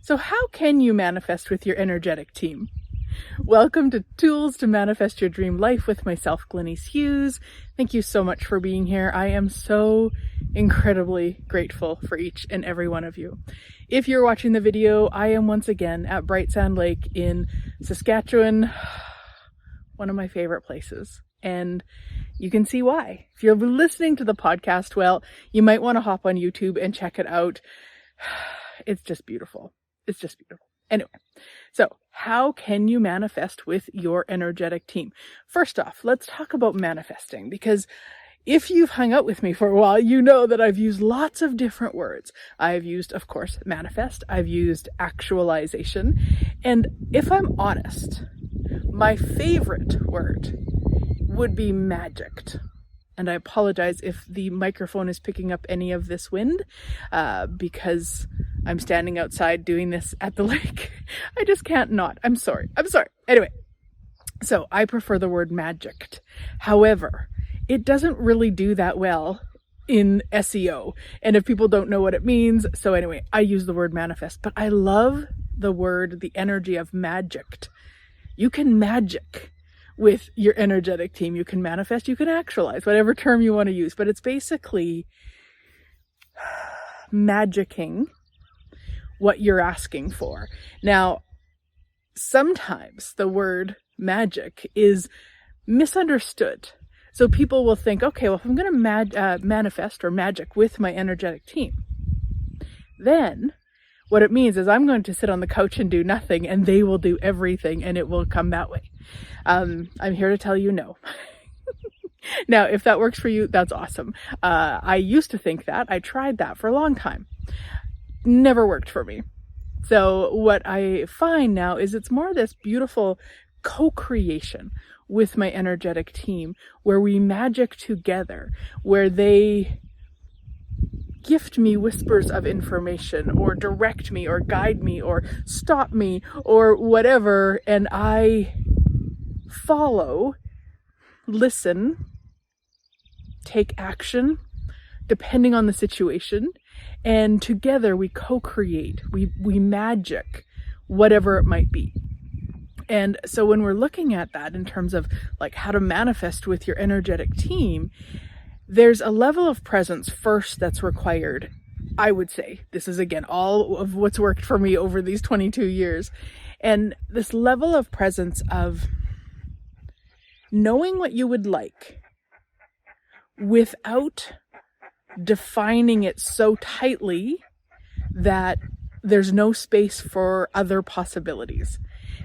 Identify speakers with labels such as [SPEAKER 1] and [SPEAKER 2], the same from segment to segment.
[SPEAKER 1] So how can you manifest with your energetic team? Welcome to Tools to Manifest Your Dream Life with myself, Glenyce Hughes. Thank you so much for being here. I am so incredibly grateful for each and every one of you. If you're watching the video, I am once again at Bright Sand Lake in Saskatchewan, one of my favorite places. And you can see why. If you're listening to the podcast, well, you might want to hop on YouTube and check it out. It's just beautiful. It's just beautiful. Anyway, so how can you manifest with your energetic team? First off, let's talk about manifesting, because if you've hung out with me for a while, you know that I've used lots of different words. I've used, of course, manifest. I've used actualization. And if I'm honest, my favorite word would be magicked. And I apologize if the microphone is picking up any of this wind, because I'm standing outside doing this at the lake. I just can't not. I'm sorry. Anyway, so I prefer the word magicked. However, it doesn't really do that well in SEO. And if people don't know what it means, so anyway, I use the word manifest, but I love the word, the energy of magicked. You can magic with your energetic team. You can manifest, you can actualize, whatever term you want to use, but it's basically magicking what you're asking for. Now, sometimes the word magic is misunderstood. So people will think, okay, well, if I'm going to manifest or magic with my energetic team, then what it means is I'm going to sit on the couch and do nothing, and they will do everything, and it will come that way. I'm here to tell you no. Now, if that works for you, that's awesome. I used to think that. I tried that for a long time. Never worked for me. So what I find now is it's more this beautiful co-creation with my energetic team, where we magic together, where they gift me whispers of information, or direct me, or guide me, or stop me, or whatever, and I follow, listen, take action, depending on the situation, and together we co-create, we magic whatever it might be. And so when we're looking at that in terms of like how to manifest with your energetic team, there's a level of presence first that's required. I would say this is, again, all of what's worked for me over these 22 years. And this level of presence of knowing what you would like without defining it so tightly that there's no space for other possibilities.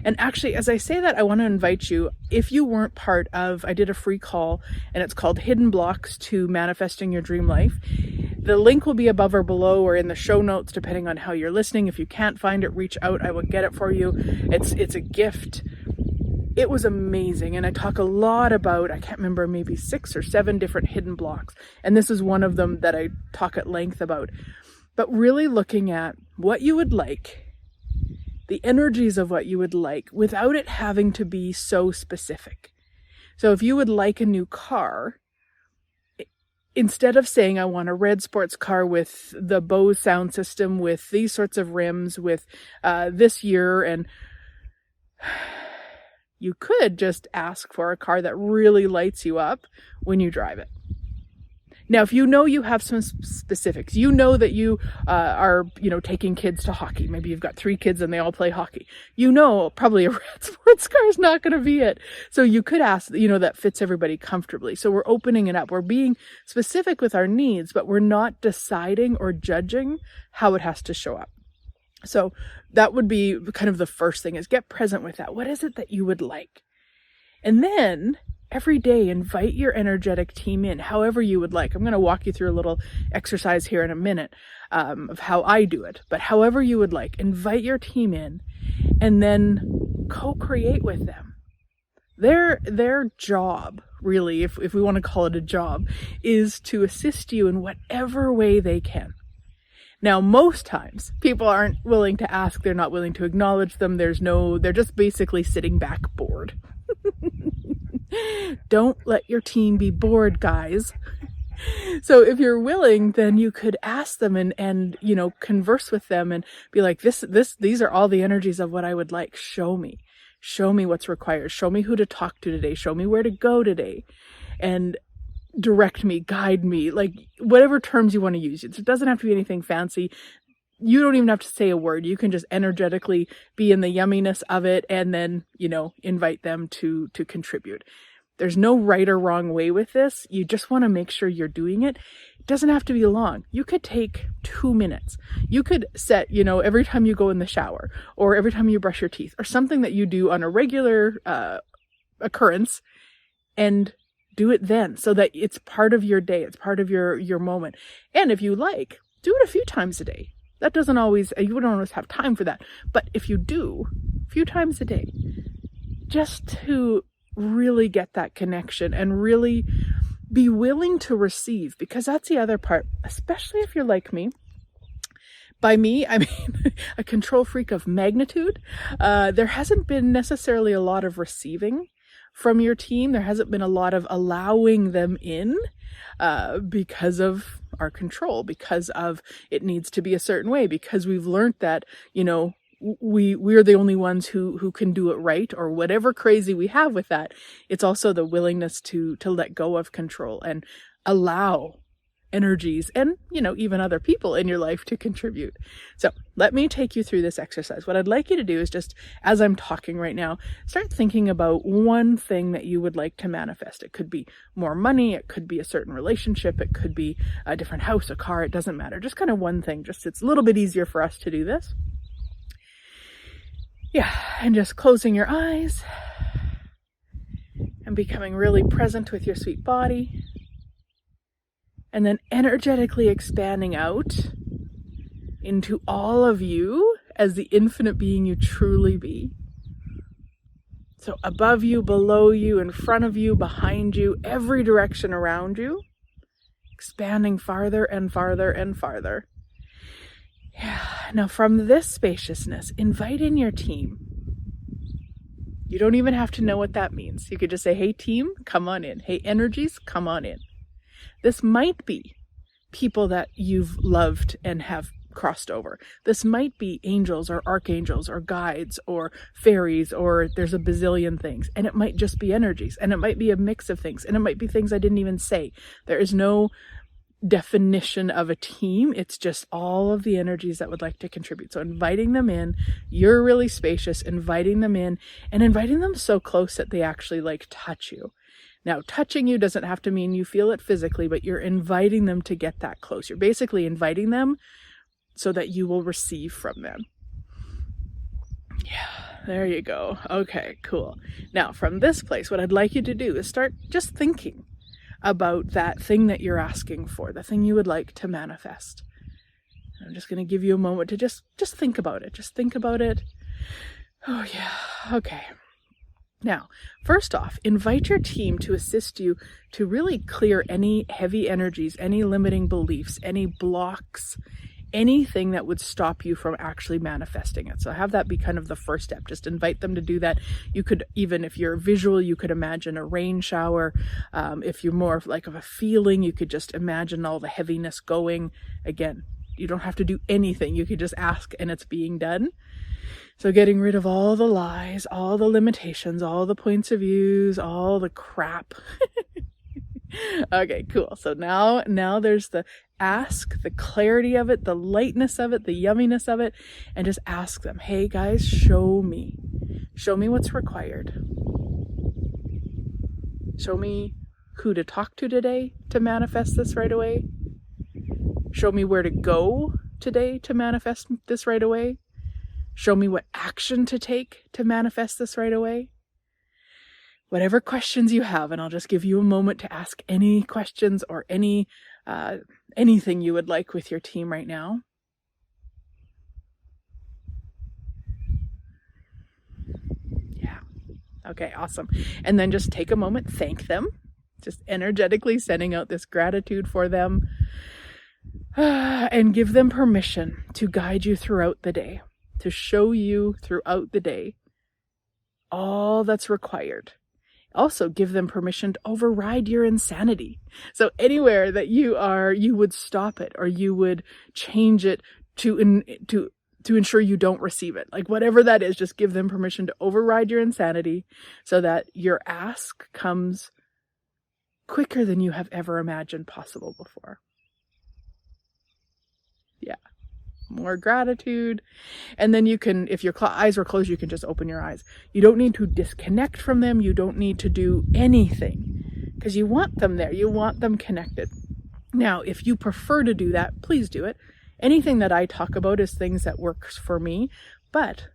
[SPEAKER 1] And actually, as I say that, I want to invite you, if you weren't part of, I did a free call, and it's called Hidden Blocks to Manifesting Your Dream Life. The link will be above or below or in the show notes, depending on how you're listening. If you can't find it, reach out. I will get it for you. It's a gift. It was amazing. And I talk a lot about, I can't remember, maybe 6 or 7 different hidden blocks. And this is one of them that I talk at length about. But really looking at what you would like, the energies of what you would like, without it having to be so specific. So if you would like a new car, instead of saying, I want a red sports car with the Bose sound system, with these sorts of rims, with this year, and you could just ask for a car that really lights you up when you drive it. Now, if you know you have some specifics, you know that you are, taking kids to hockey. Maybe you've got 3 kids and they all play hockey. You know, probably a red sports car is not going to be it. So you could ask, that fits everybody comfortably. So we're opening it up. We're being specific with our needs, but we're not deciding or judging how it has to show up. So that would be kind of the first thing, is get present with that. What is it that you would like? And then every day, invite your energetic team in, however you would like. I'm going to walk you through a little exercise here in a minute of how I do it. But however you would like, invite your team in and then co-create with them. Their job, really, if we want to call it a job, is to assist you in whatever way they can. Now, most times, people aren't willing to ask. They're not willing to acknowledge them. They're just basically sitting back bored. Don't let your team be bored, guys. So if you're willing, then you could ask them and, converse with them and be like, these are all the energies of what I would like. Show me what's required. Show me who to talk to today. Show me where to go today, and direct me, guide me, like whatever terms you want to use. It doesn't have to be anything fancy. You don't even have to say a word. You can just energetically be in the yumminess of it and then, invite them to contribute. There's no right or wrong way with this. You just want to make sure you're doing it. It doesn't have to be long. You could take 2 minutes. You could set, every time you go in the shower or every time you brush your teeth or something that you do on a regular occurrence, and do it then so that it's part of your day. It's part of your moment. And if you like, do it a few times a day. That doesn't always, you don't always have time for that. But if you do a few times a day, just to really get that connection and really be willing to receive, because that's the other part, especially if you're like me. By me, I mean a control freak of magnitude. There hasn't been necessarily a lot of receiving from your team. There hasn't been a lot of allowing them in because of our control, because of it needs to be a certain way, because we've learned that, we're the only ones who can do it right, or whatever crazy we have with that. It's also the willingness to let go of control and allow energies and, even other people in your life to contribute. So let me take you through this exercise. What I'd like you to do is just, as I'm talking right now, start thinking about one thing that you would like to manifest. It could be more money. It could be a certain relationship. It could be a different house, a car. It doesn't matter. Just kind of one thing. Just, it's a little bit easier for us to do this. Yeah. And just closing your eyes and becoming really present with your sweet body. And then energetically expanding out into all of you as the infinite being you truly be. So above you, below you, in front of you, behind you, every direction around you, expanding farther and farther and farther. Yeah. Now from this spaciousness, invite in your team. You don't even have to know what that means. You could just say, hey team, come on in. Hey energies, come on in. This might be people that you've loved and have crossed over. This might be angels or archangels or guides or fairies, or there's a bazillion things. And it might just be energies, and it might be a mix of things, and it might be things I didn't even say. There is no definition of a team. It's just all of the energies that would like to contribute. So inviting them in, you're really spacious, inviting them in, and inviting them so close that they actually touch you. Now, touching you doesn't have to mean you feel it physically, but you're inviting them to get that close. You're basically inviting them so that you will receive from them. Yeah, there you go. Okay, cool. Now, from this place, what I'd like you to do is start just thinking about that thing that you're asking for, the thing you would like to manifest. I'm just going to give you a moment to just think about it. Just think about it. Oh, yeah. Okay. Now, first off, invite your team to assist you to really clear any heavy energies, any limiting beliefs, any blocks, anything that would stop you from actually manifesting it. So have that be kind of the first step. Just invite them to do that. You could, even if you're visual, you could imagine a rain shower. If you're more of a feeling, you could just imagine all the heaviness going. Again, you don't have to do anything. You could just ask and it's being done. So getting rid of all the lies, all the limitations, all the points of views, all the crap. Okay, cool. So now there's the ask, the clarity of it, the lightness of it, the yumminess of it, and just ask them, hey guys, show me what's required. Show me who to talk to today to manifest this right away. Show me where to go today to manifest this right away. Show me what action to take to manifest this right away. Whatever questions you have, and I'll just give you a moment to ask any questions or anything you would like with your team right now. Yeah. Okay, awesome. And then just take a moment, thank them, just energetically sending out this gratitude for them, and give them permission to guide you throughout the day. To show you throughout the day all that's required. Also give them permission to override your insanity. So anywhere that you are, you would stop it, or you would change it to ensure you don't receive it. Like whatever that is, just give them permission to override your insanity so that your ask comes quicker than you have ever imagined possible before. Yeah. More gratitude. And then you can, if your eyes are closed, you can just open your eyes. You don't need to disconnect from them. You don't need to do anything because you want them there. You want them connected. Now, if you prefer to do that, please do it. Anything that I talk about is things that works for me, but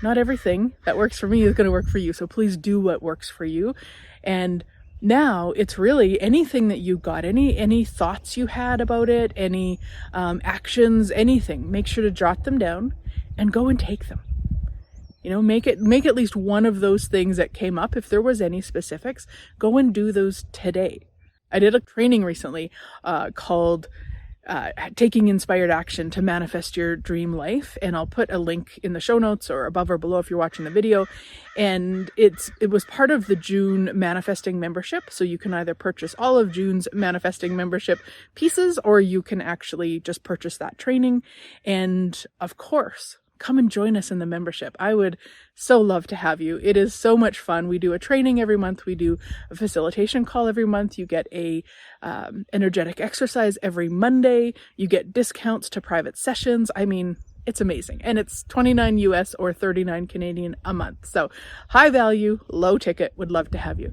[SPEAKER 1] not everything that works for me is going to work for you. So please do what works for you. And now it's really anything that you got, any thoughts you had about it, any actions, anything, make sure to jot them down and go and take them. You know, make at least one of those things that came up. If there was any specifics, go and do those today. I did a training recently called Taking Inspired Action to Manifest Your Dream Life, and I'll put a link in the show notes or above or below if you're watching the video. And it was part of the June manifesting membership, so you can either purchase all of June's manifesting membership pieces, or you can actually just purchase that training. And of course, come and join us in the membership. I would so love to have you. It is so much fun. We do a training every month. We do a facilitation call every month. You get a energetic exercise every Monday. You get discounts to private sessions. I mean, it's amazing. And it's $29 US or 39 Canadian a month. So high value, low ticket. Would love to have you.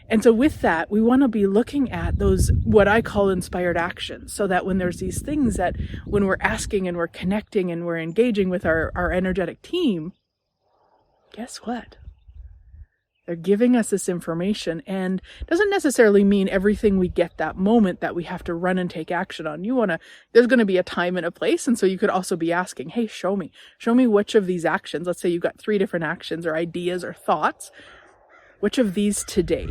[SPEAKER 1] And so with that, we want to be looking at those, what I call inspired actions, so that when there's these things that when we're asking and we're connecting and we're engaging with our energetic team, guess what? They're giving us this information, and it doesn't necessarily mean everything we get that moment that we have to run and take action on. There's going to be a time and a place. And so you could also be asking, hey, show me which of these actions. Let's say you've got 3 different actions or ideas or thoughts. Which of these today?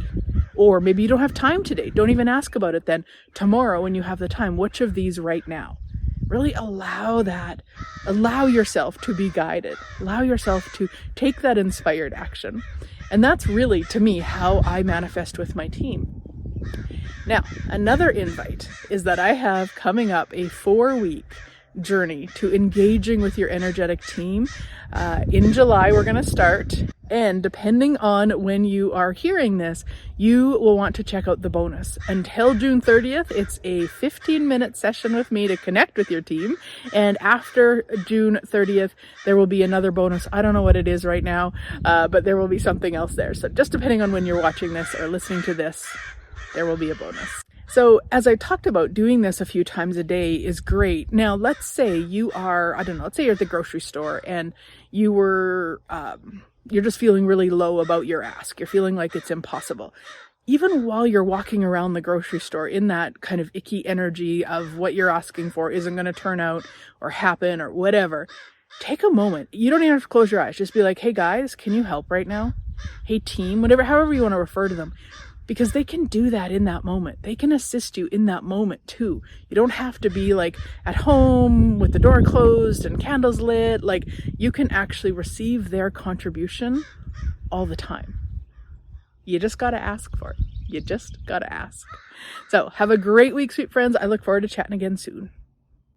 [SPEAKER 1] Or maybe you don't have time today. Don't even ask about it then. Tomorrow when you have the time, which of these right now? Really allow yourself to be guided. Allow yourself to take that inspired action. And that's really, to me, how I manifest with my team. Now, another invite is that I have coming up a 4-week journey to engaging with your energetic team. In July, we're going to start. And depending on when you are hearing this, you will want to check out the bonus. Until June 30th, it's a 15-minute session with me to connect with your team. And after June 30th, there will be another bonus. I don't know what it is right now, but there will be something else there. So just depending on when you're watching this or listening to this, there will be a bonus. So as I talked about, doing this a few times a day is great. Now, let's say you are, let's say you're at the grocery store and you're just feeling really low about your ask. You're feeling like it's impossible. Even while you're walking around the grocery store in that kind of icky energy of what you're asking for isn't going to turn out or happen or whatever, take a moment. You don't even have to close your eyes. Just be like, hey guys, can you help right now? Hey team, however you want to refer to them. Because they can do that in that moment. They can assist you in that moment too. You don't have to be like at home with the door closed and candles lit. Like, you can actually receive their contribution all the time. You just got to ask for it. You just got to ask. So have a great week, sweet friends. I look forward to chatting again soon.